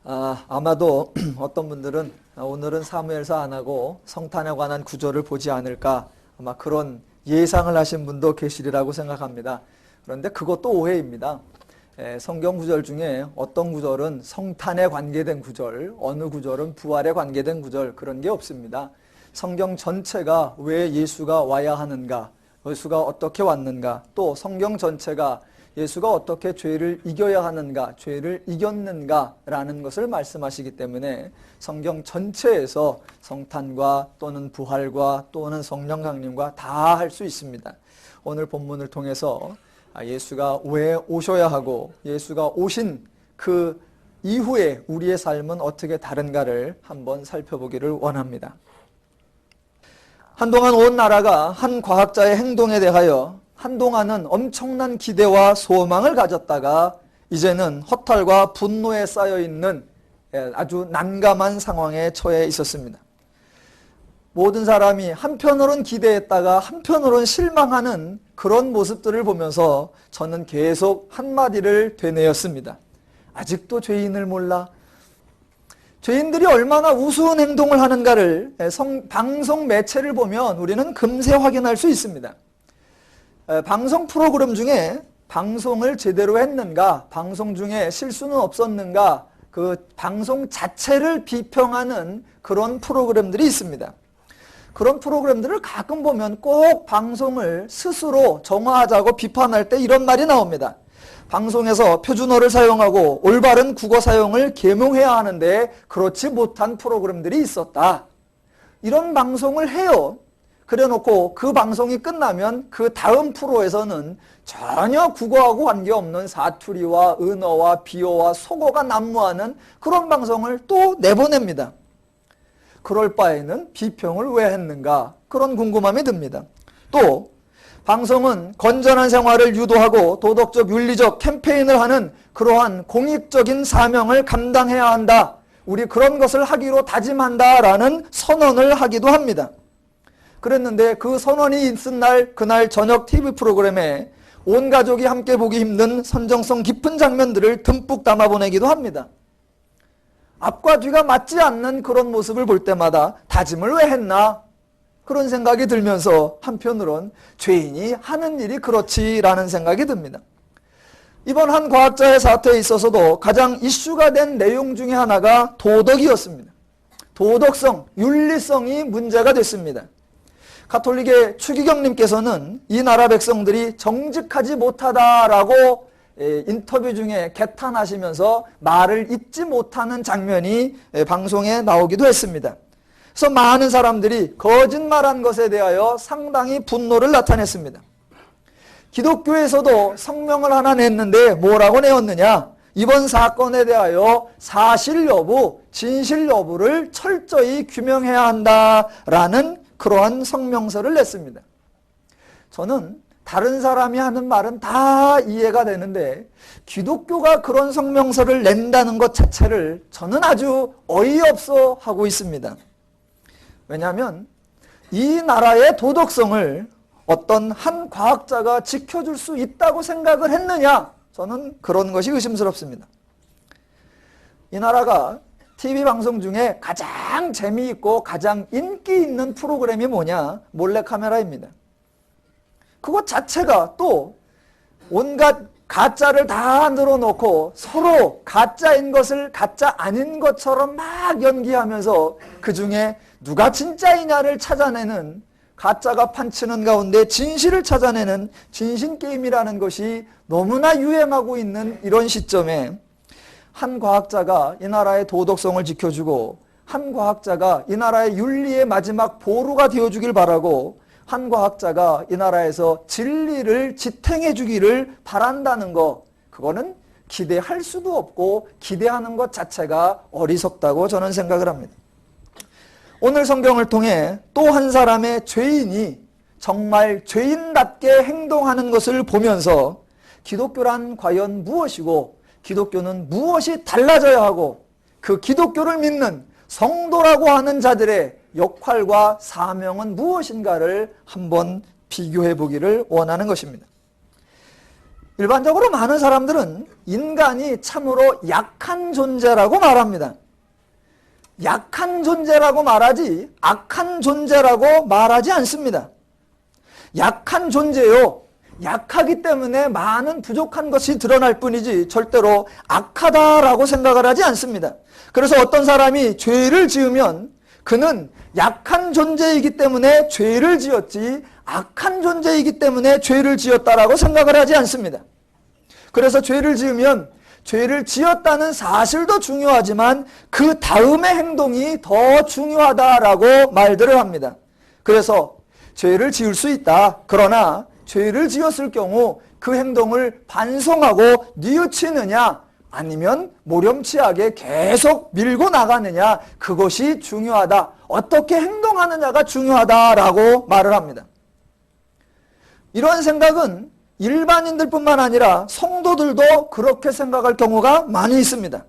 아마도 어떤 분들은 오늘은 사무엘서 안 하고 성탄에 관한 구절을 보지 않을까, 아마 그런 예상을 하신 분도 계시리라고 생각합니다. 그런데 그것도 오해입니다. 성경 구절 중에 어떤 구절은 성탄에 관계된 구절, 어느 구절은 부활에 관계된 구절, 그런 게 없습니다. 성경 전체가 왜 예수가 와야 하는가, 예수가 어떻게 왔는가, 또 성경 전체가 예수가 어떻게 죄를 이겨야 하는가, 죄를 이겼는가라는 것을 말씀하시기 때문에 성경 전체에서 성탄과 또는 부활과 또는 성령 강림과 다 할 수 있습니다. 오늘 본문을 통해서 예수가 왜 오셔야 하고 예수가 오신 그 이후에 우리의 삶은 어떻게 다른가를 한번 살펴보기를 원합니다. 한동안 온 나라가 한 과학자의 행동에 대하여 한동안은 엄청난 기대와 소망을 가졌다가 이제는 허탈과 분노에 쌓여있는 아주 난감한 상황에 처해 있었습니다. 모든 사람이 한편으로는 기대했다가 한편으로는 실망하는 그런 모습들을 보면서 저는 계속 한마디를 되뇌었습니다. 아직도 죄인을 몰라? 죄인들이 얼마나 우스운 행동을 하는가를 방송 매체를 보면 우리는 금세 확인할 수 있습니다. 방송 프로그램 중에 방송을 제대로 했는가, 방송 중에 실수는 없었는가, 그 방송 자체를 비평하는 그런 프로그램들이 있습니다. 그런 프로그램들을 가끔 보면 꼭 방송을 스스로 정화하자고 비판할 때 이런 말이 나옵니다. 방송에서 표준어를 사용하고 올바른 국어 사용을 계몽해야 하는데 그렇지 못한 프로그램들이 있었다. 이런 방송을 해요. 그래놓고 그 방송이 끝나면 그 다음 프로에서는 전혀 국어하고 관계없는 사투리와 은어와 비어와 속어가 난무하는 그런 방송을 또 내보냅니다. 그럴 바에는 비평을 왜 했는가, 그런 궁금함이 듭니다. 또 방송은 건전한 생활을 유도하고 도덕적 윤리적 캠페인을 하는 그러한 공익적인 사명을 감당해야 한다, 우리 그런 것을 하기로 다짐한다라는 선언을 하기도 합니다. 그랬는데 그 선언이 있은 날, 그날 저녁 TV 프로그램에 온 가족이 함께 보기 힘든 선정성 깊은 장면들을 듬뿍 담아보내기도 합니다. 앞과 뒤가 맞지 않는 그런 모습을 볼 때마다 다짐을 왜 했나? 그런 생각이 들면서 한편으론 죄인이 하는 일이 그렇지라는 생각이 듭니다. 이번 한 과학자의 사태에 있어서도 가장 이슈가 된 내용 중에 하나가 도덕이었습니다. 도덕성, 윤리성이 문제가 됐습니다. 가톨릭의 추기경님께서는 이 나라 백성들이 정직하지 못하다라고 인터뷰 중에 개탄하시면서 말을 잇지 못하는 장면이 방송에 나오기도 했습니다. 그래서 많은 사람들이 거짓말한 것에 대하여 상당히 분노를 나타냈습니다. 기독교에서도 성명을 하나 냈는데 뭐라고 내었느냐? 이번 사건에 대하여 사실 여부, 진실 여부를 철저히 규명해야 한다라는 그러한 성명서를 냈습니다. 저는 다른 사람이 하는 말은 다 이해가 되는데 기독교가 그런 성명서를 낸다는 것 자체를 저는 아주 어이없어 하고 있습니다. 왜냐하면 이 나라의 도덕성을 어떤 한 과학자가 지켜줄 수 있다고 생각을 했느냐? 저는 그런 것이 의심스럽습니다. 이 나라가 TV 방송 중에 가장 재미있고 가장 인기 있는 프로그램이 뭐냐? 몰래카메라입니다. 그것 자체가 또 온갖 가짜를 다 늘어놓고 서로 가짜인 것을 가짜 아닌 것처럼 막 연기하면서 그 중에 누가 진짜이냐를 찾아내는, 가짜가 판치는 가운데 진실을 찾아내는 진실게임이라는 것이 너무나 유행하고 있는 이런 시점에 한 과학자가 이 나라의 도덕성을 지켜주고 한 과학자가 이 나라의 윤리의 마지막 보루가 되어주길 바라고 한 과학자가 이 나라에서 진리를 지탱해 주기를 바란다는 것, 그거는 기대할 수도 없고 기대하는 것 자체가 어리석다고 저는 생각을 합니다. 오늘 성경을 통해 또 한 사람의 죄인이 정말 죄인답게 행동하는 것을 보면서 기독교란 과연 무엇이고 기독교는 무엇이 달라져야 하고 그 기독교를 믿는 성도라고 하는 자들의 역할과 사명은 무엇인가를 한번 비교해 보기를 원하는 것입니다. 일반적으로 많은 사람들은 인간이 참으로 약한 존재라고 말합니다. 약한 존재라고 말하지 악한 존재라고 말하지 않습니다. 약한 존재요. 약하기 때문에 많은 부족한 것이 드러날 뿐이지 절대로 악하다라고 생각을 하지 않습니다. 그래서 어떤 사람이 죄를 지으면 그는 약한 존재이기 때문에 죄를 지었지 악한 존재이기 때문에 죄를 지었다라고 생각을 하지 않습니다. 그래서 죄를 지으면 죄를 지었다는 사실도 중요하지만 그 다음의 행동이 더 중요하다라고 말들을 합니다. 그래서 죄를 지을 수 있다. 그러나 죄를 지었을 경우 그 행동을 반성하고 뉘우치느냐 아니면 모렴치하게 계속 밀고 나가느냐 그것이 중요하다. 어떻게 행동하느냐가 중요하다라고 말을 합니다. 이런 생각은 일반인들뿐만 아니라 성도들도 그렇게 생각할 경우가 많이 있습니다.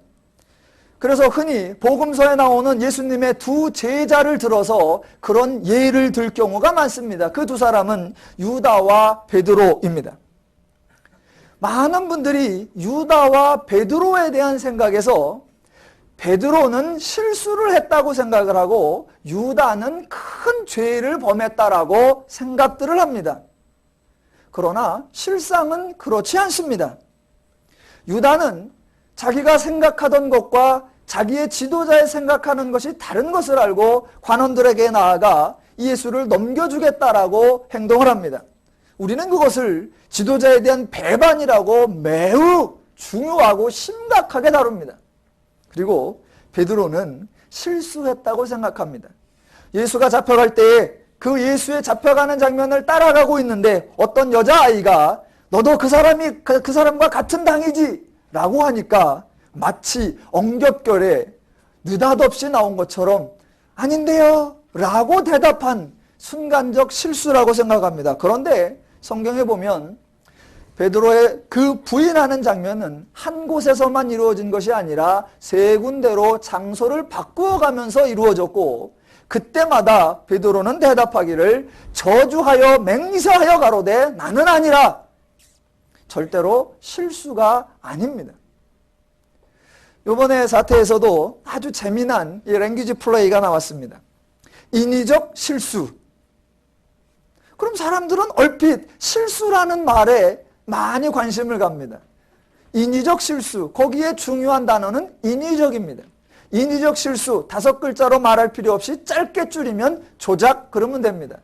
그래서 흔히 복음서에 나오는 예수님의 두 제자를 들어서 그런 예를 들 경우가 많습니다. 그 두 사람은 유다와 베드로입니다. 많은 분들이 유다와 베드로에 대한 생각에서 베드로는 실수를 했다고 생각을 하고 유다는 큰 죄를 범했다라고 생각들을 합니다. 그러나 실상은 그렇지 않습니다. 유다는 자기가 생각하던 것과 자기의 지도자의 생각하는 것이 다른 것을 알고 관원들에게 나아가 예수를 넘겨주겠다라고 행동을 합니다. 우리는 그것을 지도자에 대한 배반이라고 매우 중요하고 심각하게 다룹니다. 그리고 베드로는 실수했다고 생각합니다. 예수가 잡혀갈 때에 그 예수의 잡혀가는 장면을 따라가고 있는데 어떤 여자아이가 너도 그 사람과 같은 당이지 라고 하니까 마치 엉겹결에 느닷없이 나온 것처럼 아닌데요 라고 대답한 순간적 실수라고 생각합니다. 그런데 성경에 보면 베드로의 그 부인하는 장면은 한 곳에서만 이루어진 것이 아니라 세 군데로 장소를 바꾸어 가면서 이루어졌고 그때마다 베드로는 대답하기를 저주하여 맹세하여 가로되 나는 아니라 절대로 실수가 아닙니다. 이번에 사태에서도 아주 재미난 이 랭귀지 플레이가 나왔습니다. 인위적 실수. 그럼 사람들은 얼핏 실수라는 말에 많이 관심을 갑니다. 인위적 실수, 거기에 중요한 단어는 인위적입니다. 인위적 실수 5글자로 말할 필요 없이 짧게 줄이면 조작 그러면 됩니다.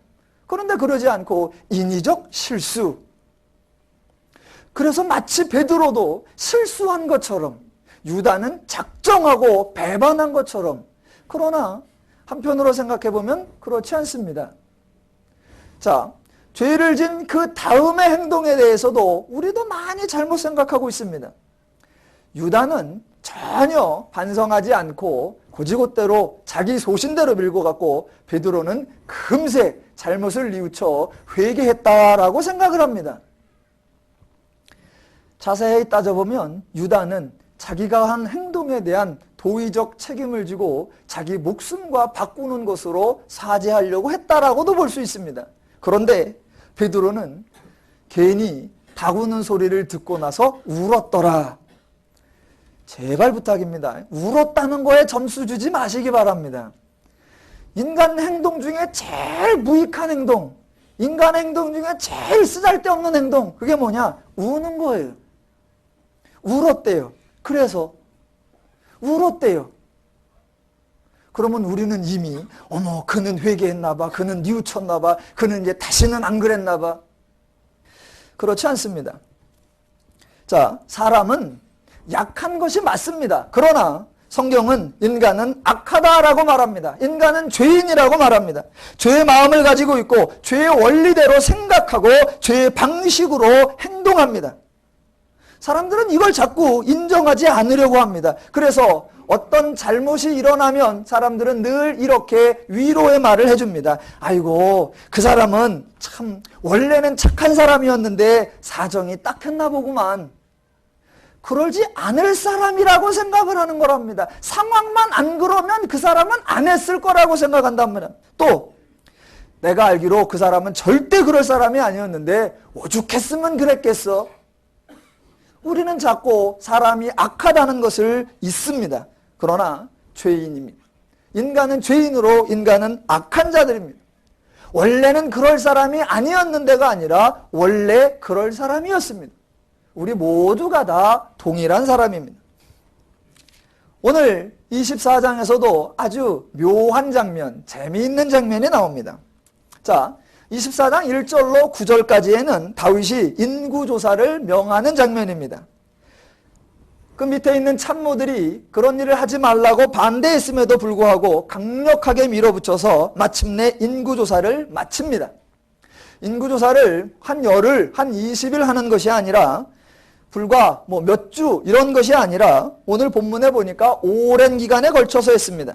그런데 그러지 않고 인위적 실수. 그래서 마치 베드로도 실수한 것처럼 유다는 작정하고 배반한 것처럼 그러나 한편으로 생각해보면 그렇지 않습니다. 자, 죄를 진 그 다음의 행동에 대해서도 우리도 많이 잘못 생각하고 있습니다. 유다는 전혀 반성하지 않고 곧이곧대로 자기 소신대로 밀고 갔고 베드로는 금세 잘못을 뉘우쳐 회개했다라고 생각을 합니다. 자세히 따져보면 유다는 자기가 한 행동에 대한 도의적 책임을 지고 자기 목숨과 바꾸는 것으로 사죄하려고 했다라고도 볼 수 있습니다. 그런데 베드로는 괜히 닭 우는 소리를 듣고 나서 울었더라. 제발 부탁입니다. 울었다는 거에 점수 주지 마시기 바랍니다. 인간 행동 중에 제일 무익한 행동, 인간 행동 중에 제일 쓰잘데없는 행동, 그게 뭐냐? 우는 거예요. 울었대요. 그래서 울었대요. 그러면 우리는 이미 어머 그는 회개했나 봐, 그는 뉘우쳤나 봐, 그는 이제 다시는 안 그랬나 봐. 그렇지 않습니다. 자, 사람은 약한 것이 맞습니다. 그러나 성경은 인간은 악하다라고 말합니다. 인간은 죄인이라고 말합니다. 죄의 마음을 가지고 있고 죄의 원리대로 생각하고 죄의 방식으로 행동합니다. 사람들은 이걸 자꾸 인정하지 않으려고 합니다. 그래서 어떤 잘못이 일어나면 사람들은 늘 이렇게 위로의 말을 해줍니다. 아이고 그 사람은 참 원래는 착한 사람이었는데 사정이 딱했나 보구만. 그러지 않을 사람이라고 생각을 하는 거랍니다. 상황만 안 그러면 그 사람은 안 했을 거라고 생각한단 말이야. 또 내가 알기로 그 사람은 절대 그럴 사람이 아니었는데 오죽했으면 그랬겠어. 우리는 자꾸 사람이 악하다는 것을 잊습니다. 그러나 죄인입니다. 인간은 죄인으로 인간은 악한 자들입니다. 원래는 그럴 사람이 아니었는데가 아니라 원래 그럴 사람이었습니다. 우리 모두가 다 동일한 사람입니다. 오늘 24장에서도 아주 묘한 장면, 재미있는 장면이 나옵니다. 자, 24장 1절로 9절까지에는 다윗이 인구조사를 명하는 장면입니다. 그 밑에 있는 참모들이 그런 일을 하지 말라고 반대했음에도 불구하고 강력하게 밀어붙여서 마침내 인구조사를 마칩니다. 인구조사를 한 열흘, 한 20일 하는 것이 아니라 불과 몇 주 이런 것이 아니라 오늘 본문에 보니까 오랜 기간에 걸쳐서 했습니다.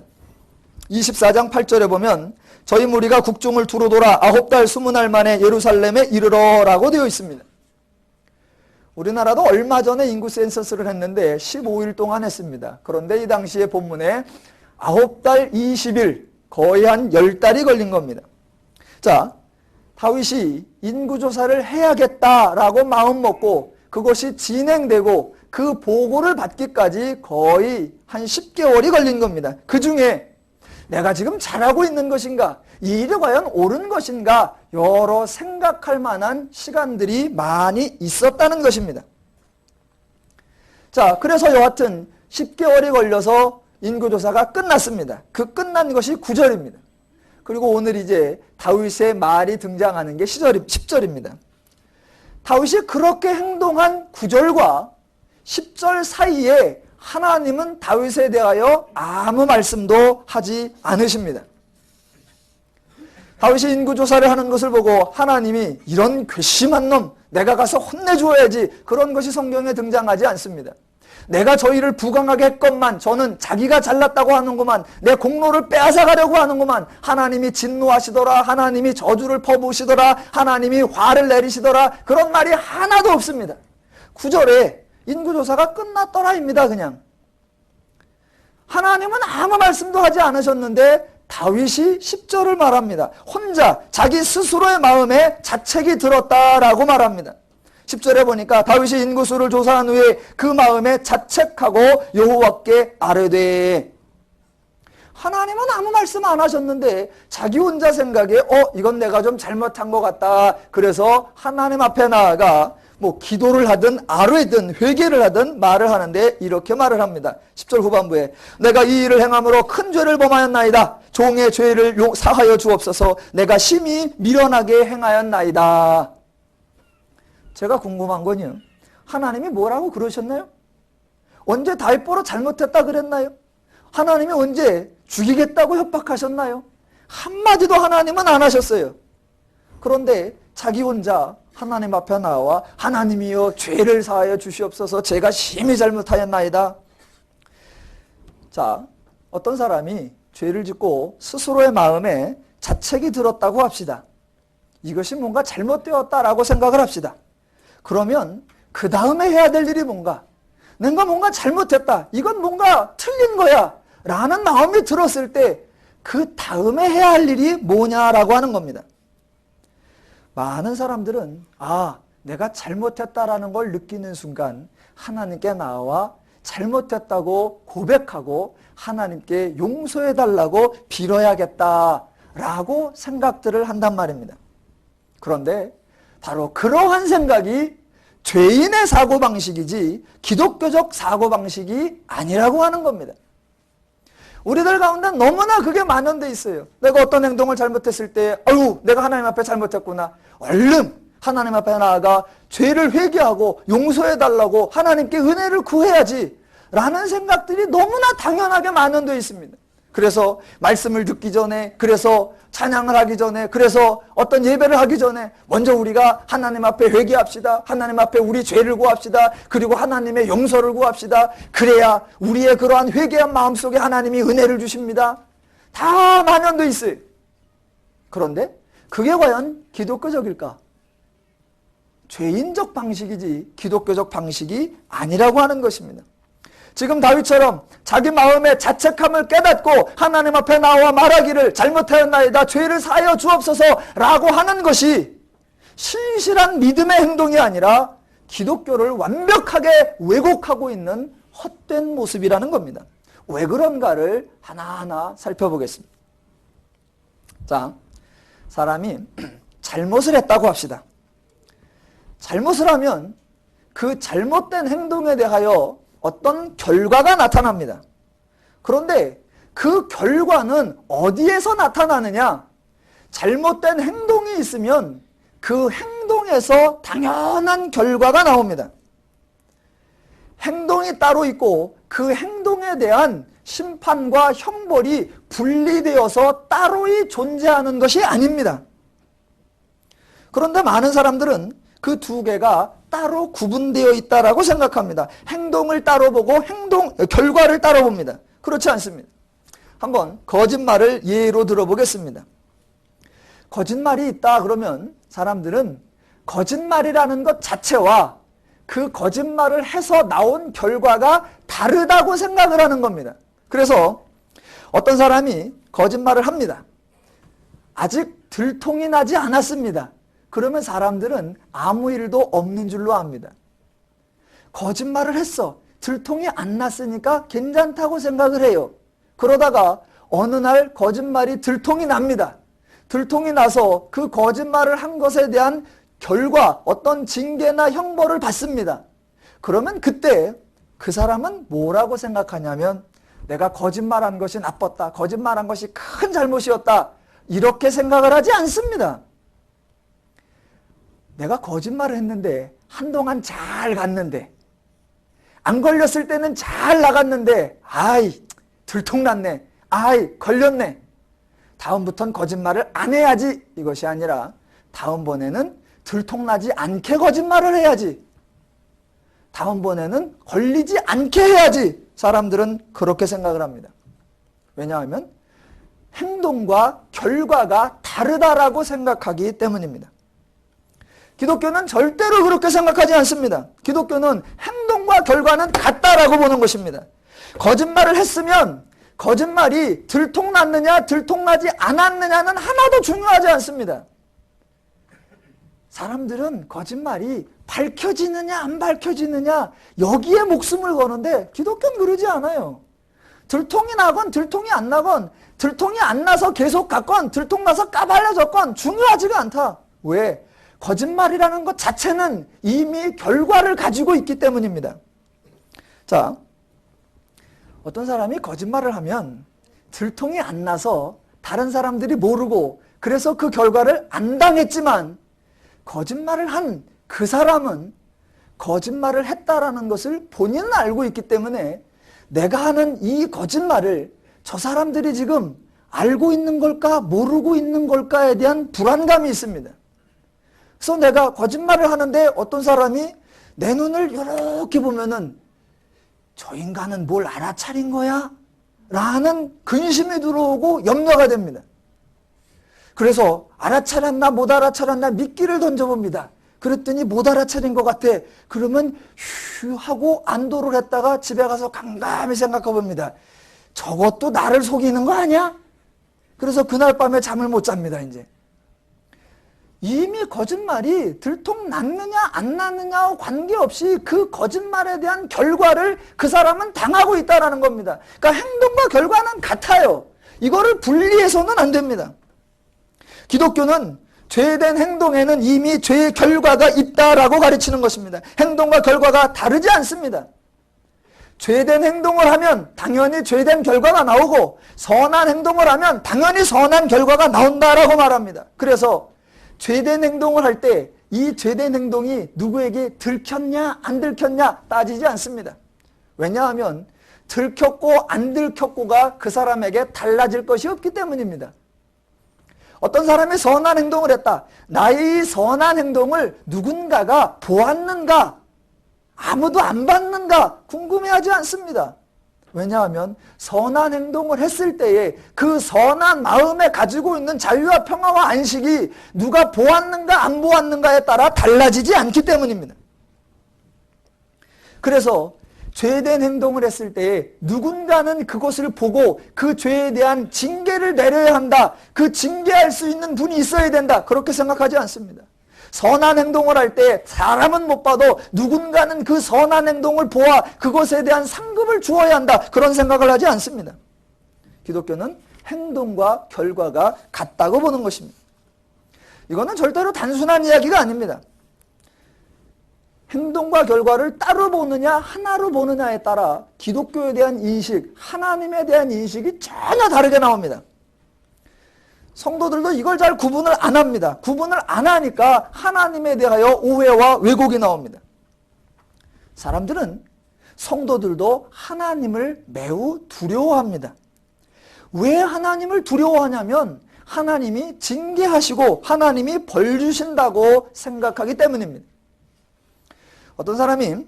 24장 8절에 보면 저희 무리가 국중을 두루 돌아 9달 20날 만에 예루살렘에 이르러 라고 되어 있습니다. 우리나라도 얼마 전에 인구 센서스를 했는데 15일 동안 했습니다. 그런데 이 당시에 본문에 9달 20일, 거의 한 10달이 걸린 겁니다. 자, 다윗이 인구조사를 해야겠다라고 마음먹고 그것이 진행되고 그 보고를 받기까지 거의 한 10개월이 걸린 겁니다. 그 중에 내가 지금 잘하고 있는 것인가? 이 일이 과연 옳은 것인가? 여러 생각할 만한 시간들이 많이 있었다는 것입니다. 자, 그래서 여하튼 10개월이 걸려서 인구조사가 끝났습니다. 그 끝난 것이 9절입니다. 그리고 오늘 이제 다윗의 말이 등장하는 게 10절입니다. 다윗이 그렇게 행동한 9절과 10절 사이에 하나님은 다윗에 대하여 아무 말씀도 하지 않으십니다. 다윗이 인구조사를 하는 것을 보고 하나님이 이런 괘씸한 놈 내가 가서 혼내줘야지 그런 것이 성경에 등장하지 않습니다. 내가 저희를 부강하게 했건만 저는 자기가 잘났다고 하는구만 내 공로를 빼앗아가려고 하는구만 하나님이 진노하시더라 하나님이 저주를 퍼부으시더라 하나님이 화를 내리시더라 그런 말이 하나도 없습니다. 9절에 인구조사가 끝났더라입니다. 그냥 하나님은 아무 말씀도 하지 않으셨는데 다윗이 10절을 말합니다. 혼자 자기 스스로의 마음에 자책이 들었다라고 말합니다. 10절에 보니까 다윗이 인구수를 조사한 후에 그 마음에 자책하고 여호와께 아뢰되 하나님은 아무 말씀 안 하셨는데 자기 혼자 생각에 이건 내가 좀 잘못한 것 같다. 그래서 하나님 앞에 나아가 기도를 하든 아뢰든 회개를 하든 말을 하는데 이렇게 말을 합니다. 10절 후반부에 내가 이 일을 행함으로 큰 죄를 범하였나이다. 종의 죄를 사하여 주옵소서. 내가 심히 미련하게 행하였나이다. 제가 궁금한 건요. 하나님이 뭐라고 그러셨나요? 언제 다윗보러 잘못했다 그랬나요? 하나님이 언제 죽이겠다고 협박하셨나요? 한마디도 하나님은 안 하셨어요. 그런데 자기 혼자 하나님 앞에 나와 하나님이여 죄를 사하여 주시옵소서 제가 심히 잘못하였나이다. 자, 어떤 사람이 죄를 짓고 스스로의 마음에 자책이 들었다고 합시다. 이것이 뭔가 잘못되었다라고 생각을 합시다. 그러면 그 다음에 해야 될 일이 뭔가? 내가 뭔가 잘못했다. 이건 뭔가 틀린 거야. 라는 마음이 들었을 때 그 다음에 해야 할 일이 뭐냐라고 하는 겁니다. 많은 사람들은 내가 잘못했다라는 걸 느끼는 순간 하나님께 나와 잘못했다고 고백하고 하나님께 용서해달라고 빌어야겠다라고 생각들을 한단 말입니다. 그런데 바로 그러한 생각이 죄인의 사고방식이지 기독교적 사고방식이 아니라고 하는 겁니다. 우리들 가운데 너무나 그게 만연돼 있어요. 내가 어떤 행동을 잘못했을 때 내가 하나님 앞에 잘못했구나. 얼른 하나님 앞에 나아가 죄를 회개하고 용서해달라고 하나님께 은혜를 구해야지 라는 생각들이 너무나 당연하게 만연돼 있습니다. 그래서 말씀을 듣기 전에, 그래서 찬양을 하기 전에, 그래서 어떤 예배를 하기 전에 먼저 우리가 하나님 앞에 회개합시다. 하나님 앞에 우리 죄를 구합시다. 그리고 하나님의 용서를 구합시다. 그래야 우리의 그러한 회개한 마음속에 하나님이 은혜를 주십니다. 다 만연돼 있어요. 그런데 그게 과연 기독교적일까? 죄인적 방식이지 기독교적 방식이 아니라고 하는 것입니다. 지금 다윗처럼 자기 마음의 자책함을 깨닫고 하나님 앞에 나와 말하기를 잘못하였나이다 죄를 사하여 주옵소서 라고 하는 것이 신실한 믿음의 행동이 아니라 기독교를 완벽하게 왜곡하고 있는 헛된 모습이라는 겁니다. 왜 그런가를 하나하나 살펴보겠습니다. 자, 사람이 잘못을 했다고 합시다. 잘못을 하면 그 잘못된 행동에 대하여 어떤 결과가 나타납니다. 그런데 그 결과는 어디에서 나타나느냐? 잘못된 행동이 있으면 그 행동에서 당연한 결과가 나옵니다. 행동이 따로 있고 그 행동에 대한 심판과 형벌이 분리되어서 따로이 존재하는 것이 아닙니다. 그런데 많은 사람들은 그 두 개가 따로 구분되어 있다라고 생각합니다. 행동을 따로 보고 결과를 따로 봅니다. 그렇지 않습니다. 한번 거짓말을 예로 들어보겠습니다. 거짓말이 있다 그러면 사람들은 거짓말이라는 것 자체와 그 거짓말을 해서 나온 결과가 다르다고 생각을 하는 겁니다. 그래서 어떤 사람이 거짓말을 합니다. 아직 들통이 나지 않았습니다. 그러면 사람들은 아무 일도 없는 줄로 압니다. 거짓말을 했어. 들통이 안 났으니까 괜찮다고 생각을 해요. 그러다가 어느 날 거짓말이 들통이 납니다. 들통이 나서 그 거짓말을 한 것에 대한 결과, 어떤 징계나 형벌을 받습니다. 그러면 그때 그 사람은 뭐라고 생각하냐면 내가 거짓말한 것이 나빴다. 거짓말한 것이 큰 잘못이었다. 이렇게 생각을 하지 않습니다. 내가 거짓말을 했는데 한동안 잘 갔는데 안 걸렸을 때는 잘 나갔는데 아이 들통났네. 아이 걸렸네. 다음부터는 거짓말을 안 해야지. 이것이 아니라 다음번에는 들통나지 않게 거짓말을 해야지. 다음번에는 걸리지 않게 해야지. 사람들은 그렇게 생각을 합니다. 왜냐하면 행동과 결과가 다르다라고 생각하기 때문입니다. 기독교는 절대로 그렇게 생각하지 않습니다. 기독교는 행동과 결과는 같다라고 보는 것입니다. 거짓말을 했으면 거짓말이 들통났느냐 들통나지 않았느냐는 하나도 중요하지 않습니다. 사람들은 거짓말이 밝혀지느냐 안 밝혀지느냐 여기에 목숨을 거는데 기독교는 그러지 않아요. 들통이 나건 들통이 안 나건 들통이 안 나서 계속 갔건 들통나서 까발려졌건 중요하지가 않다. 왜? 거짓말이라는 것 자체는 이미 결과를 가지고 있기 때문입니다. 자, 어떤 사람이 거짓말을 하면 들통이 안 나서 다른 사람들이 모르고 그래서 그 결과를 안 당했지만 거짓말을 한 그 사람은 거짓말을 했다라는 것을 본인은 알고 있기 때문에 내가 하는 이 거짓말을 저 사람들이 지금 알고 있는 걸까 모르고 있는 걸까에 대한 불안감이 있습니다. 그래서 내가 거짓말을 하는데 어떤 사람이 내 눈을 이렇게 보면은 저 인간은 뭘 알아차린 거야? 라는 근심이 들어오고 염려가 됩니다. 그래서 알아차렸나 못 알아차렸나 미끼를 던져봅니다. 그랬더니 못 알아차린 것 같아. 그러면 휴 하고 안도를 했다가 집에 가서 깜깜히 생각해 봅니다. 저것도 나를 속이는 거 아니야? 그래서 그날 밤에 잠을 못 잡니다. 이제 이미 거짓말이 들통 났느냐 안 났느냐와 관계없이 그 거짓말에 대한 결과를 그 사람은 당하고 있다는 겁니다. 그러니까 행동과 결과는 같아요. 이거를 분리해서는 안 됩니다. 기독교는 죄된 행동에는 이미 죄의 결과가 있다라고 가르치는 것입니다. 행동과 결과가 다르지 않습니다. 죄된 행동을 하면 당연히 죄된 결과가 나오고 선한 행동을 하면 당연히 선한 결과가 나온다라고 말합니다. 그래서 죄된 행동을 할 때 이 죄된 행동이 누구에게 들켰냐 안 들켰냐 따지지 않습니다. 왜냐하면 들켰고 안 들켰고가 그 사람에게 달라질 것이 없기 때문입니다. 어떤 사람이 선한 행동을 했다. 나의 선한 행동을 누군가가 보았는가? 아무도 안 봤는가? 궁금해하지 않습니다. 왜냐하면 선한 행동을 했을 때에 그 선한 마음에 가지고 있는 자유와 평화와 안식이 누가 보았는가 안 보았는가에 따라 달라지지 않기 때문입니다. 그래서 죄된 행동을 했을 때에 누군가는 그것을 보고 그 죄에 대한 징계를 내려야 한다. 그 징계할 수 있는 분이 있어야 된다. 그렇게 생각하지 않습니다. 선한 행동을 할 때 사람은 못 봐도 누군가는 그 선한 행동을 보아 그것에 대한 상급을 주어야 한다. 그런 생각을 하지 않습니다. 기독교는 행동과 결과가 같다고 보는 것입니다. 이거는 절대로 단순한 이야기가 아닙니다. 행동과 결과를 따로 보느냐 하나로 보느냐에 따라 기독교에 대한 인식, 하나님에 대한 인식이 전혀 다르게 나옵니다. 성도들도 이걸 잘 구분을 안 합니다. 구분을 안 하니까 하나님에 대하여 오해와 왜곡이 나옵니다. 사람들은, 성도들도 하나님을 매우 두려워합니다. 왜 하나님을 두려워하냐면 하나님이 징계하시고 하나님이 벌 주신다고 생각하기 때문입니다. 어떤 사람이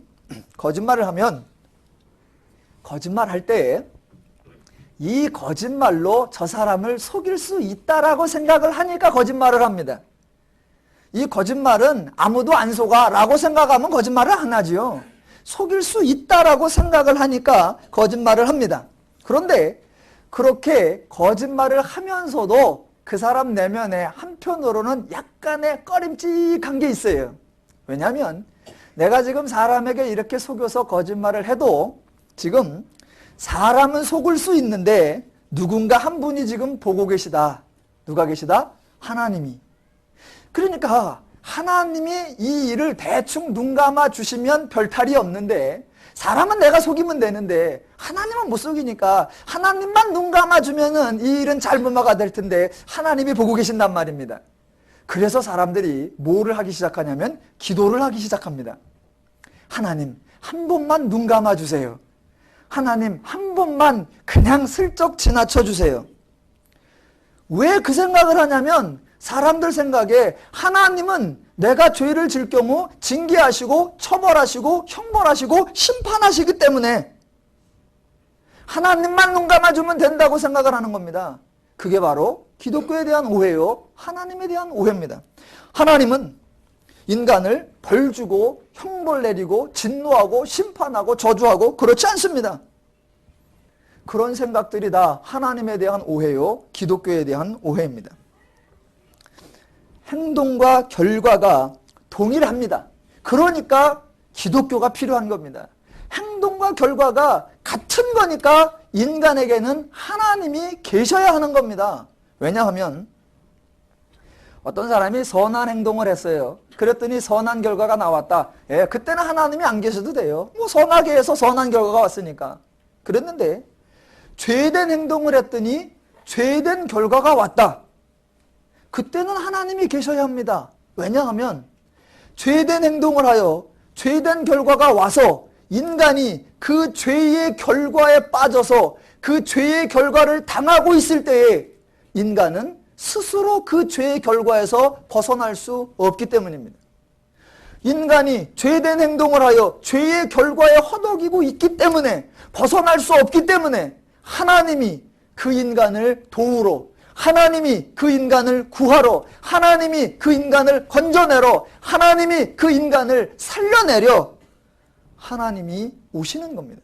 거짓말을 하면 거짓말할 때 이 거짓말로 저 사람을 속일 수 있다라고 생각을 하니까 거짓말을 합니다. 이 거짓말은 아무도 안 속아 라고 생각하면 거짓말을 안 하지요. 속일 수 있다라고 생각을 하니까 거짓말을 합니다. 그런데 그렇게 거짓말을 하면서도 그 사람 내면에 한편으로는 약간의 꺼림칙한 게 있어요. 왜냐하면 내가 지금 사람에게 이렇게 속여서 거짓말을 해도 지금 사람은 속을 수 있는데 누군가 한 분이 지금 보고 계시다. 누가 계시다? 하나님이. 그러니까 하나님이 이 일을 대충 눈 감아 주시면 별 탈이 없는데 사람은 내가 속이면 되는데 하나님은 못 속이니까 하나님만 눈 감아주면은 이 일은 잘 넘어가 될 텐데 하나님이 보고 계신단 말입니다. 그래서 사람들이 뭐를 하기 시작하냐면 기도를 하기 시작합니다. 하나님 한 번만 눈 감아주세요. 하나님 한 번만 그냥 슬쩍 지나쳐 주세요. 왜 그 생각을 하냐면 사람들 생각에 하나님은 내가 죄를 질 경우 징계하시고 처벌하시고 형벌하시고 심판하시기 때문에 하나님만 눈 감아주면 된다고 생각을 하는 겁니다. 그게 바로 기독교에 대한 오해요. 하나님에 대한 오해입니다. 하나님은 인간을 벌 주고 형벌 내리고 진노하고 심판하고 저주하고 그렇지 않습니다. 그런 생각들이 다 하나님에 대한 오해요. 기독교에 대한 오해입니다. 행동과 결과가 동일합니다. 그러니까 기독교가 필요한 겁니다. 행동과 결과가 같은 거니까 인간에게는 하나님이 계셔야 하는 겁니다. 왜냐하면 어떤 사람이 선한 행동을 했어요. 그랬더니 선한 결과가 나왔다. 예, 그때는 하나님이 안 계셔도 돼요. 뭐 선하게 해서 선한 결과가 왔으니까. 그랬는데 죄된 행동을 했더니 죄된 결과가 왔다. 그때는 하나님이 계셔야 합니다. 왜냐하면 죄된 행동을 하여 죄된 결과가 와서 인간이 그 죄의 결과에 빠져서 그 죄의 결과를 당하고 있을 때에 인간은 스스로 그 죄의 결과에서 벗어날 수 없기 때문입니다. 인간이 죄된 행동을 하여 죄의 결과에 허덕이고 있기 때문에 벗어날 수 없기 때문에 하나님이 그 인간을 도우러, 하나님이 그 인간을 구하러, 하나님이 그 인간을 건져내러, 하나님이 그 인간을 살려내려 하나님이 오시는 겁니다.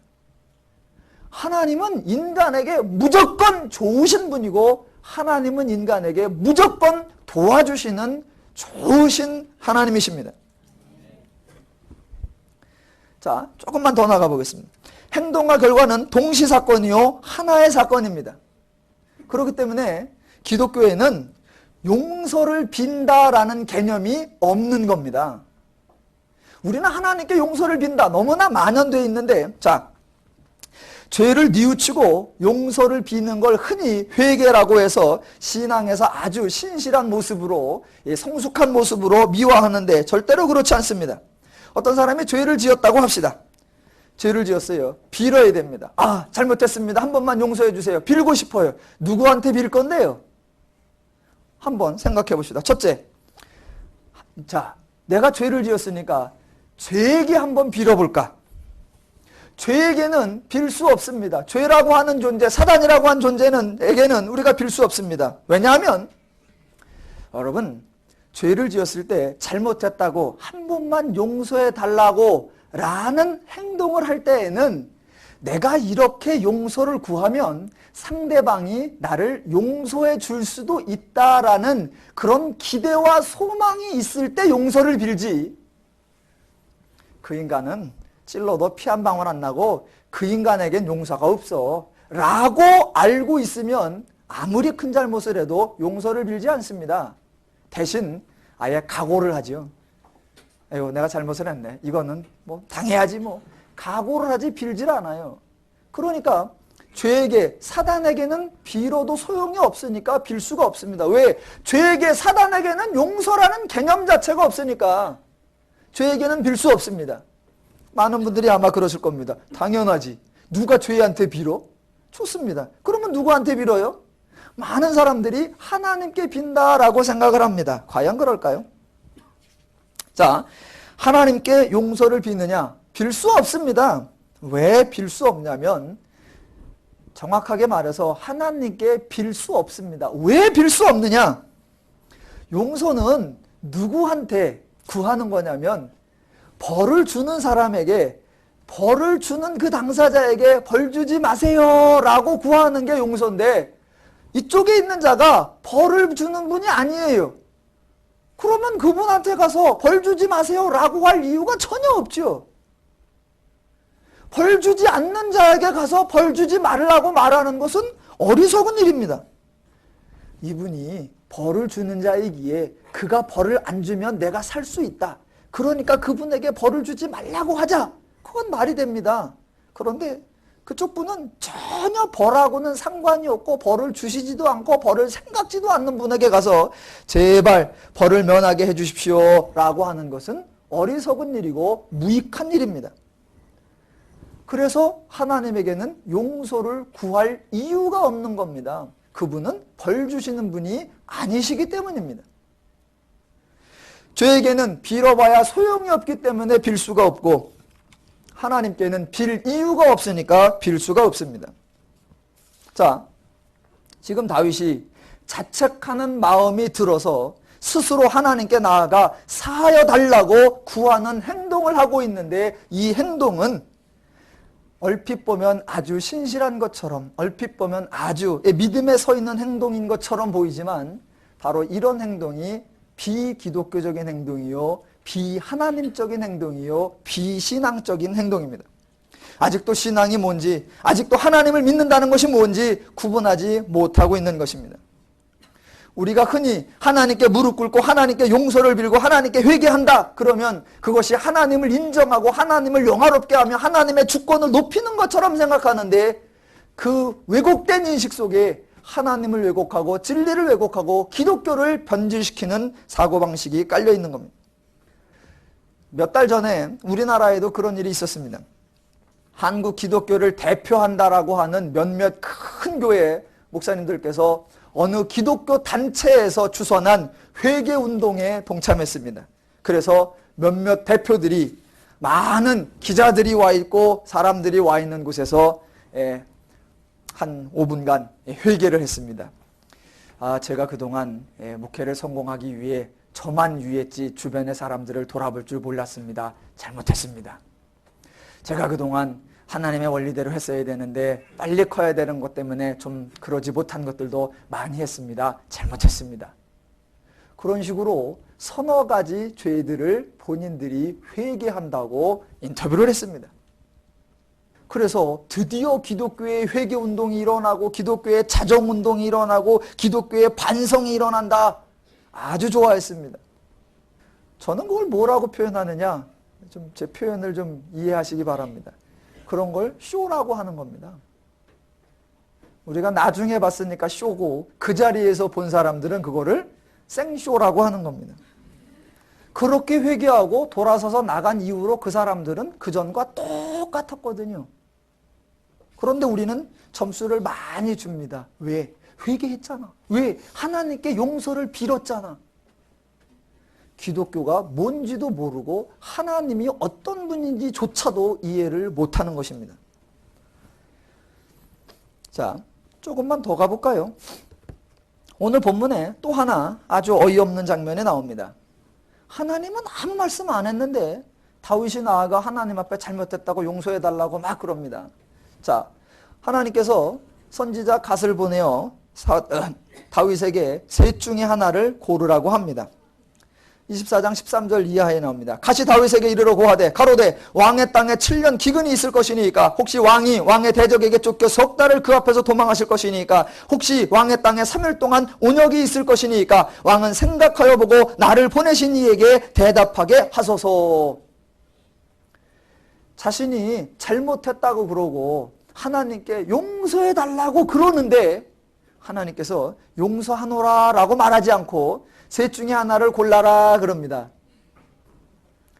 하나님은 인간에게 무조건 좋으신 분이고 하나님은 인간에게 무조건 도와주시는 좋으신 하나님이십니다. 자, 조금만 더 나가 보겠습니다. 행동과 결과는 동시사건이요 하나의 사건입니다. 그렇기 때문에 기독교에는 용서를 빈다라는 개념이 없는 겁니다. 우리는 하나님께 용서를 빈다. 너무나 만연되어 있는데, 자, 죄를 뉘우치고 용서를 비는 걸 흔히 회개라고 해서 신앙에서 아주 신실한 모습으로, 성숙한 모습으로 미화하는데 절대로 그렇지 않습니다. 어떤 사람이 죄를 지었다고 합시다. 죄를 지었어요. 빌어야 됩니다. 아, 잘못했습니다. 한 번만 용서해 주세요. 빌고 싶어요. 누구한테 빌 건데요? 한번 생각해 봅시다. 첫째, 자, 내가 죄를 지었으니까 죄에게 한번 빌어볼까? 죄에게는 빌 수 없습니다. 죄라고 하는 존재, 사단이라고 하는 존재에게는 우리가 빌 수 없습니다. 왜냐하면 여러분, 죄를 지었을 때 잘못했다고 한 번만 용서해 달라고 라는 행동을 할 때에는 내가 이렇게 용서를 구하면 상대방이 나를 용서해 줄 수도 있다라는 그런 기대와 소망이 있을 때 용서를 빌지, 그 인간은 찔러도 피 한 방울 안 나고 그 인간에겐 용서가 없어 라고 알고 있으면 아무리 큰 잘못을 해도 용서를 빌지 않습니다. 대신 아예 각오를 하죠. 아이고, 내가 잘못을 했네. 이거는 뭐 당해야지 뭐. 각오를 하지 빌질 않아요. 그러니까 죄에게, 사단에게는 빌어도 소용이 없으니까 빌 수가 없습니다. 왜? 죄에게, 사단에게는 용서라는 개념 자체가 없으니까 죄에게는 빌 수 없습니다. 많은 분들이 아마 그러실 겁니다. 당연하지. 누가 죄한테 빌어? 좋습니다. 그러면 누구한테 빌어요? 많은 사람들이 하나님께 빈다라고 생각을 합니다. 과연 그럴까요? 자, 하나님께 용서를 비느냐? 빌 수 없습니다. 왜 빌 수 없냐면, 정확하게 말해서 하나님께 빌 수 없습니다. 왜 빌 수 없느냐? 용서는 누구한테 구하는 거냐면, 벌을 주는 사람에게, 벌을 주는 그 당사자에게 벌 주지 마세요 라고 구하는 게 용서인데, 이쪽에 있는 자가 벌을 주는 분이 아니에요. 그러면 그분한테 가서 벌 주지 마세요 라고 할 이유가 전혀 없죠. 벌 주지 않는 자에게 가서 벌 주지 말라고 말하는 것은 어리석은 일입니다. 이분이 벌을 주는 자이기에 그가 벌을 안 주면 내가 살 수 있다. 그러니까 그분에게 벌을 주지 말라고 하자. 그건 말이 됩니다. 그런데 그쪽 분은 전혀 벌하고는 상관이 없고 벌을 주시지도 않고 벌을 생각지도 않는 분에게 가서 제발 벌을 면하게 해주십시오 라고 하는 것은 어리석은 일이고 무익한 일입니다. 그래서 하나님에게는 용서를 구할 이유가 없는 겁니다. 그분은 벌 주시는 분이 아니시기 때문입니다. 죄에게는 빌어봐야 소용이 없기 때문에 빌 수가 없고, 하나님께는 빌 이유가 없으니까 빌 수가 없습니다. 자, 지금 다윗이 자책하는 마음이 들어서 스스로 하나님께 나아가 사하여 달라고 구하는 행동을 하고 있는데, 이 행동은 얼핏 보면 아주 신실한 것처럼, 얼핏 보면 아주 믿음에 서 있는 행동인 것처럼 보이지만, 바로 이런 행동이 비기독교적인 행동이요, 비하나님적인 행동이요, 비신앙적인 행동입니다. 아직도 신앙이 뭔지, 아직도 하나님을 믿는다는 것이 뭔지 구분하지 못하고 있는 것입니다. 우리가 흔히 하나님께 무릎 꿇고 하나님께 용서를 빌고 하나님께 회개한다 그러면 그것이 하나님을 인정하고 하나님을 영화롭게 하며 하나님의 주권을 높이는 것처럼 생각하는데, 그 왜곡된 인식 속에 하나님을 왜곡하고 진리를 왜곡하고 기독교를 변질시키는 사고방식이 깔려있는 겁니다. 몇 달 전에 우리나라에도 그런 일이 있었습니다. 한국 기독교를 대표한다라고 하는 몇몇 큰 교회 목사님들께서 어느 기독교 단체에서 주선한 회개운동에 동참했습니다. 그래서 몇몇 대표들이, 많은 기자들이 와 있고 사람들이 와 있는 곳에서 한 5분간 회개를 했습니다. 제가 그동안 목회를 성공하기 위해 저만 유했지 주변의 사람들을 돌아볼 줄 몰랐습니다. 잘못했습니다. 제가 그동안 하나님의 원리대로 했어야 되는데 빨리 커야 되는 것 때문에 좀 그러지 못한 것들도 많이 했습니다. 잘못했습니다. 그런 식으로 서너 가지 죄들을 본인들이 회개한다고 인터뷰를 했습니다. 그래서 드디어 기독교의 회개운동이 일어나고 기독교의 자정운동이 일어나고 기독교의 반성이 일어난다. 아주 좋아했습니다. 저는 그걸 뭐라고 표현하느냐, 좀 제 표현을 좀 이해하시기 바랍니다. 그런 걸 쇼라고 하는 겁니다. 우리가 나중에 봤으니까 쇼고, 그 자리에서 본 사람들은 그거를 생쇼라고 하는 겁니다. 그렇게 회개하고 돌아서서 나간 이후로 그 사람들은 그전과 똑같았거든요. 그런데 우리는 점수를 많이 줍니다. 왜? 회개했잖아. 왜? 하나님께 용서를 빌었잖아. 기독교가 뭔지도 모르고 하나님이 어떤 분인지조차도 이해를 못하는 것입니다. 자, 조금만 더 가볼까요? 오늘 본문에 또 하나 아주 어이없는 장면이 나옵니다. 하나님은 아무 말씀 안 했는데 다윗이 나아가 하나님 앞에 잘못했다고 용서해달라고 막 그럽니다. 자, 하나님께서 선지자 갓을 보내어 다윗에게 셋 중에 하나를 고르라고 합니다. 24장 13절 이하에 나옵니다. 갓이 다윗에게 이르러 고하되 가로되 왕의 땅에 7년 기근이 있을 것이니까 혹시 왕이 왕의 대적에게 쫓겨 석 달을 그 앞에서 도망하실 것이니까 혹시 왕의 땅에 3일 동안 온역이 있을 것이니까 왕은 생각하여 보고 나를 보내신 이에게 대답하게 하소서. 자신이 잘못했다고 그러고 하나님께 용서해달라고 그러는데 하나님께서 용서하노라 라고 말하지 않고 셋 중에 하나를 골라라 그럽니다.